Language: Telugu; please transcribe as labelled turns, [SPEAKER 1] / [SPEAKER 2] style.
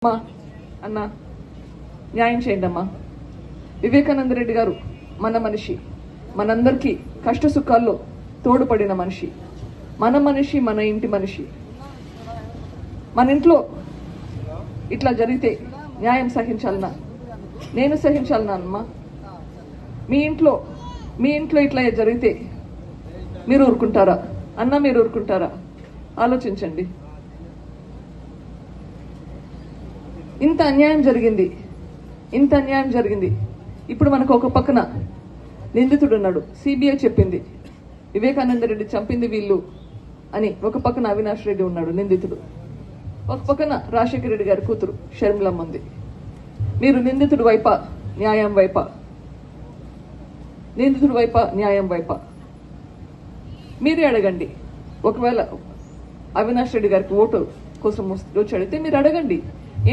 [SPEAKER 1] అమ్మా అన్న న్యాయం చేయండి అమ్మా. వివేకానంద రెడ్డి గారు మన మనిషి, మనందరికీ కష్ట సుఖాల్లో తోడుపడిన మనిషి, మన ఇంటి మనిషి. మన ఇంట్లో ఇట్లా జరిగితే న్యాయం సహించాలనా? నేను సహించాలనా అమ్మా? మీ ఇంట్లో ఇట్లా జరిగితే మీరు ఊరుకుంటారా అన్న? మీరు ఊరుకుంటారా? ఆలోచించండి. ఇంత అన్యాయం జరిగింది. ఇప్పుడు మనకు ఒక పక్కన నిందితుడు ఉన్నాడు. సిబిఐ చెప్పింది వివేకానంద రెడ్డి చంపింది వీళ్ళు అని. ఒక పక్కన అవినాష్ రెడ్డి ఉన్నాడు నిందితుడు. ఒక పక్కన రాజశేఖర రెడ్డి గారి కూతురు షర్మిలమ్మ ఉంది. మీరు నిందితుడు వైపా న్యాయం వైపా మీరే అడగండి. ఒకవేళ అవినాష్ రెడ్డి గారికి ఓటు కోసం వచ్చి అడిగితే మీరు అడగండి.